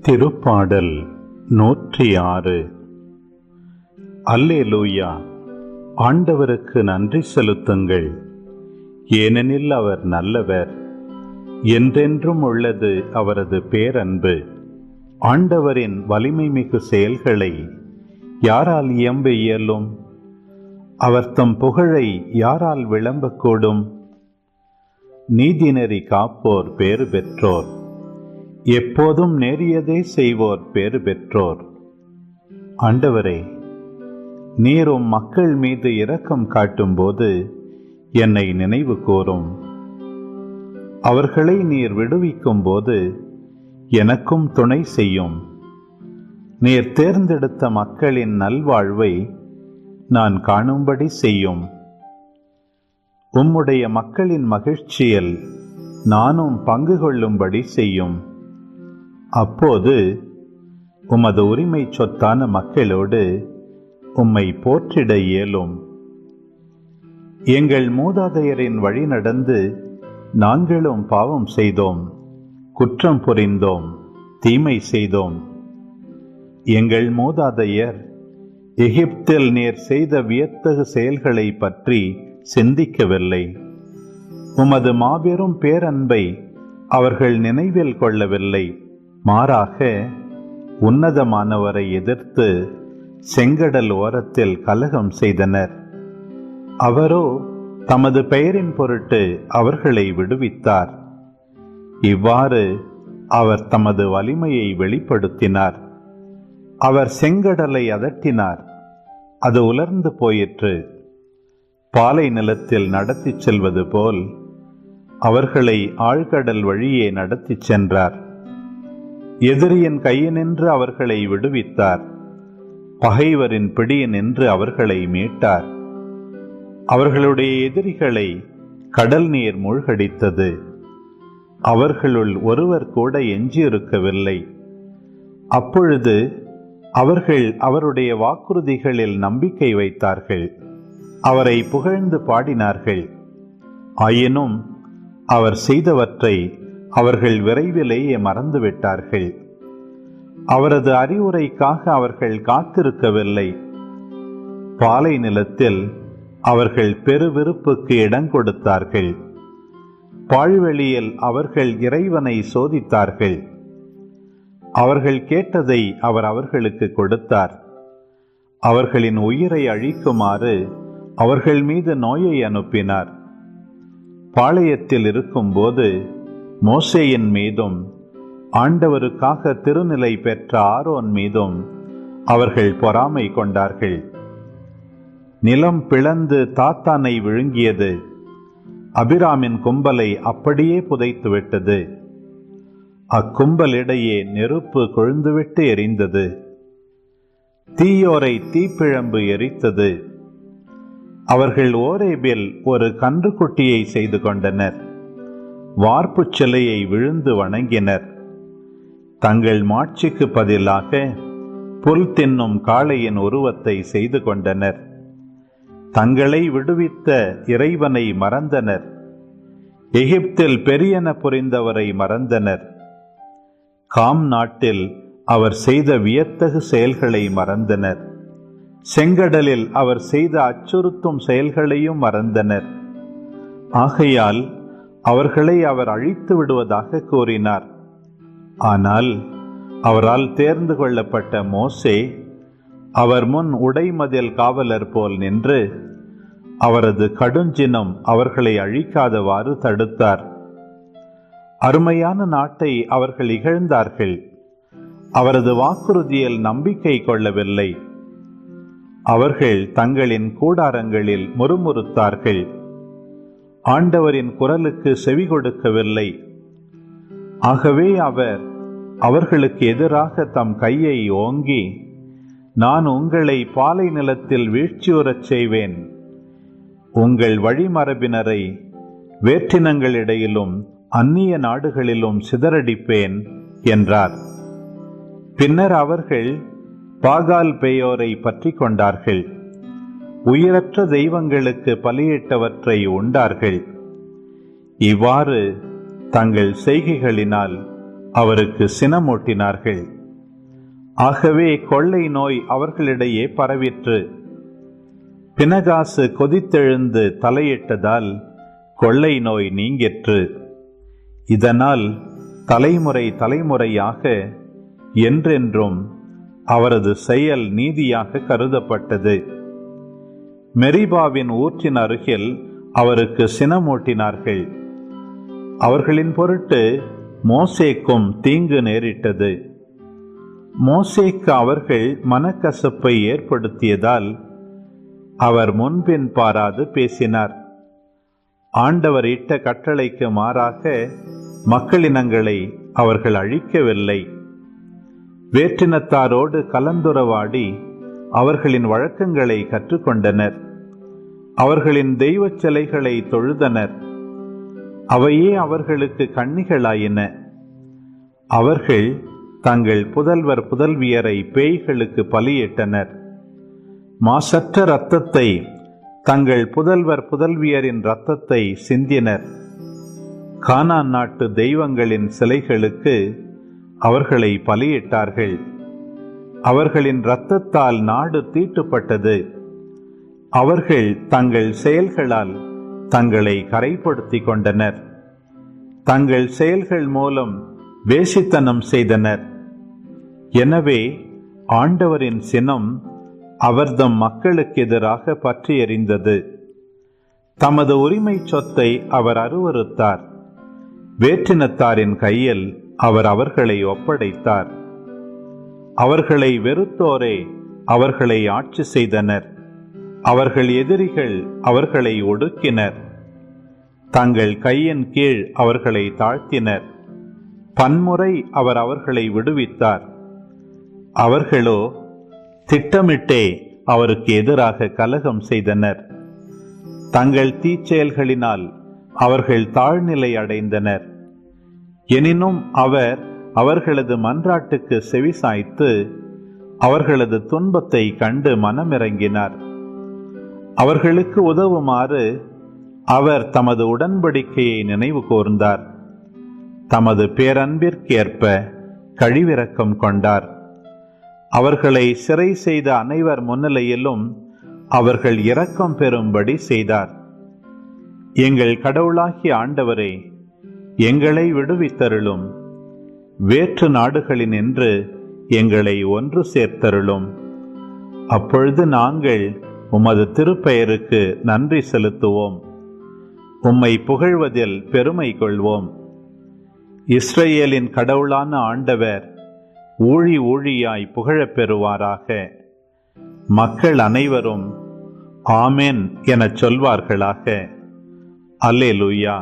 திருப்பாடல் 106. அல்லேலூயா. ஆண்டவருக்கு நன்றி செலுத்துங்கள், ஏனெனில் அவர் நல்லவர், என்றென்றும் உள்ளது அவரது பேரன்பு. ஆண்டவரின் வலிமை மிகு செயல்களை யாரால் இயம்ப இயலும்? அவர் தம் புகழை யாரால் விளம்பக்கூடும்? நீதிநெறி காப்போர் பேறு பெற்றோர், எப்போதும் நேரியதே செய்வோர் பேறு பெற்றோர். ஆண்டவரே, நீரும் மக்கள் மீது இரக்கம் காட்டும்போது என்னை நினைவு கூரும். அவர்களை நீர் விடுவிக்கும் போது எனக்கும் துணை செய்யும். நீர் தேர்ந்தெடுத்த மக்களின் நல்வாழ்வை நான் காணும்படி செய்யும். உம்முடைய மக்களின் மகிழ்ச்சியில் நானும் பங்கு கொள்ளும்படி செய்யும். அப்போது உமது உரிமை சொத்தான மக்களோடு உம்மை போற்றிட இயலும். எங்கள் மூதாதையரின் வழி நடந்து நாங்களும் பாவம் செய்தோம், குற்றம் புரிந்தோம், தீமை செய்தோம். எங்கள் மூதாதையர் எகிப்தில் நீர் செய்த வியத்தகு செயல்களை பற்றி சிந்திக்கவில்லை. உமது மாபெரும் பேரன்பை அவர்கள் நினைவில் கொள்ளவில்லை. மாறாக உன்னதமானவரை எதிர்த்து செங்கடல் ஓரத்தில் கலகம் செய்தனர். அவரோ தமது பெயரின் பொருட்டு அவர்களை விடுவித்தார். இவ்வாறு அவர் தமது வலிமையை வெளிப்படுத்தினார். அவர் செங்கடலை அதட்டினார், அது உலர்ந்து போயிற்று. பாலை நிலத்தில் நடத்தி செல்வது போல் அவர்களை ஆழ்கடல் வழியே நடத்தி சென்றார். எதிரியின் கையினின்று அவர்களை விடுவித்தார். பகைவரின் பிடியினின்று அவர்களை மீட்டார். அவர்களுடைய எதிரிகளை கடல் நீர் மூழ்கடித்தது. அவர்களுள் ஒருவர் கூட எஞ்சியிருக்கவில்லை. அப்பொழுது அவர்கள் அவருடைய வாக்குறுதிகளில் நம்பிக்கை வைத்தார்கள். அவரை புகழ்ந்து பாடினார்கள். ஆயினும் அவர் செய்தவற்றை அவர்கள் விரைவிலேயே மறந்துவிட்டார்கள். அவரது அறிவுரைக்காக அவர்கள் காத்திருக்கவில்லை. பாலை நிலத்தில் அவர்கள் பெருவிருப்புக்கு இடம் கொடுத்தார்கள். பாழ்வெளியில் அவர்கள் இறைவனை சோதித்தார்கள். அவர்கள் கேட்டதை அவர் அவர்களுக்கு கொடுத்தார். அவர்களின் உயிரை அழிக்குமாறு அவர்கள் மீது நோயை அனுப்பினார். பாளையத்தில் இருக்கும்போது மோசேயின் மீதும் ஆண்டவருக்காக திருநிலை பெற்ற ஆரோன் மீதும் அவர்கள் பொறாமை கொண்டார்கள். நிலம் பிளந்து தாத்தானை விழுங்கியது. அபிராமின் கும்பலை அப்படியே புதைத்துவிட்டது. அக்கும்பலிடையே நெருப்பு கொழுந்துவிட்டு எரிந்தது. தீயோரை தீப்பிழம்பு எரித்தது. அவர்கள் ஓரேபில் ஒரு கன்றுக்குட்டியை செய்து கொண்டனர். வார்ப்பு சிலையை விழுந்து வணங்கினர். தங்கள் மாட்சிக்கு பதிலாக புல் தின்னும் காளையின் உருவத்தை செய்து கொண்டனர். தங்களை விடுவித்த இறைவனை மறந்தனர். எகிப்தில் பெரியன புரிந்தவரை மறந்தனர். காம் நாட்டில் அவர் செய்த வியத்தகு செயல்களை மறந்தனர். செங்கடலில் அவர் செய்த அச்சுறுத்தும் செயல்களையும் மறந்தனர். ஆகையால் அவர்களை அவர் அழித்து விடுவதாக கூறினார். ஆனால் அவரால் தேர்ந்து கொள்ளப்பட்ட மோசே அவர் முன் உடைமதில் காவலர் போல் நின்று அவரது கடுஞ்சினம் அவர்களை அழிக்காதவாறு தடுத்தார். அருமையான நாட்டை அவர்கள் இகழ்ந்தார்கள். அவரது வாக்குறுதியில் நம்பிக்கை கொள்ளவில்லை. அவர்கள் தங்களின் கூடாரங்களில் முறுமுறுத்தார்கள். ஆண்டவரின் குரலுக்கு செவி கொடுக்கவில்லை. ஆகவே அவர் அவர்களுக்கு எதிராக தம் கையை ஓங்கி, நான் உங்களை பாலை நிலத்தில் வீழ்ச்சியுறச் செய்வேன், உங்கள் வழிமரபினரை வேற்றினங்களிடையிலும் அந்நிய நாடுகளிலும் சிதறடிப்பேன் என்றார். பின்னர் அவர்கள் பாகால் பேயோரை பற்றி கொண்டார்கள். உயிரற்ற தெய்வங்களுக்கு பலியிட்டவற்றை உண்டார்கள். இவ்வாறு தங்கள் செய்கைகளினால் அவருக்கு சினமூட்டினார்கள். ஆகவே கொள்ளை நோய் அவர்களிடையே பரவிற்று. பினகாசு கொதித்தெழுந்து தலையிட்டதால் கொள்ளை நோய் நீங்கிற்று. இதனால் தலைமுறை தலைமுறையாக என்றென்றும் அவரது செயல் நீதியாக கருதப்பட்டது. மெரிபாவின் ஊற்றின் அருகில் அவருக்கு சினமூட்டினார்கள். அவர்களின் பொருட்டு மோசேக்கும் தீங்கு நேரிட்டது. மோசேக்கு அவர்கள் மனக்கசப்பை ஏற்படுத்தியதால் அவர் முன்பின் பாராது பேசினார். ஆண்டவர் இட்ட கட்டளைக்கு மாறாக மக்களினங்களை அவர்கள் அழிக்கவில்லை. வேற்றினத்தாரோடு கலந்துரவாடி அவர்களின் வழக்கங்களை கற்றுக்கொண்டனர். அவர்களின் தெய்வச் சிலைகளை தொழுதனர். அவையே அவர்களுக்கு கண்ணிகளாயின. அவர்கள் தங்கள் புதல்வர் புதல்வியரை பேய்களுக்கு பலியிட்டனர். மாசற்ற இரத்தத்தை, தங்கள் புதல்வர் புதல்வியரின் இரத்தத்தை சிந்தினர். கானான் நாட்டு தெய்வங்களின் சிலைகளுக்கு அவர்களை பலியிட்டார்கள். அவர்களின் இரத்தத்தால் நாடு தீட்டுப்பட்டது. அவர்கள் தங்கள் செயல்களால் தங்களை கரைப்படுத்திக் கொண்டனர். தங்கள் செயல்கள் மூலம் வேசித்தனம் செய்தனர். எனவே ஆண்டவரின் சினம் அவர்தம் மக்களுக்கு எதிராக பற்றி எறிந்தது. தமது உரிமை சொத்தை அவர் அருவருத்தார். வேற்றினத்தாரின் கையில் அவர் அவர்களை ஒப்படைத்தார். அவர்களை வெறுத்தோரே அவர்களை ஆட்சி செய்தனர். அவர்கள் எதிரிகள் அவர்களை ஒடுக்கினர். தங்கள் கையின் கீழ் அவர்களை தாழ்த்தினர். பன்முறை அவர் அவர்களை விடுவித்தார். அவர்களோ திட்டமிட்டே அவருக்கு எதிராக கலகம் செய்தனர். தங்கள் தீச்செயல்களினால் அவர்கள் தாழ்நிலை அடைந்தனர். எனினும் அவர் அவர்களது மன்றாட்டுக்கு செவிசாய்த்து அவர்களது துன்பத்தை கண்டு மனமிறங்கினார். அவர்களுக்கு உதவுமாறு அவர் தமது உடன்படிக்கையை நினைவு கூர்ந்தார். தமது பேரன்பிற்கேற்ப கழிவிரக்கம் கொண்டார். அவர்களை சிறை செய்த அனைவர் முன்னிலையிலும் அவர்கள் இரக்கம் பெறும்படி செய்தார். எங்கள் கடவுளாகிய ஆண்டவரே, எங்களை விடுவித்தருளும். வேற்று நாடுகளினின்று எங்களை ஒன்று சேர்த்தருளும். அப்பொழுது நாங்கள் உமது திருப்பெயருக்கு நன்றி செலுத்துவோம். உம்மை புகழ்வதில் பெருமை கொள்வோம். இஸ்ரேலின் கடவுளான ஆண்டவர் ஊழி ஊழியாய் புகழப் பெறுவாராக. மக்கள் அனைவரும் ஆமென் எனச் சொல்வார்களாக. அல்லேலூயா.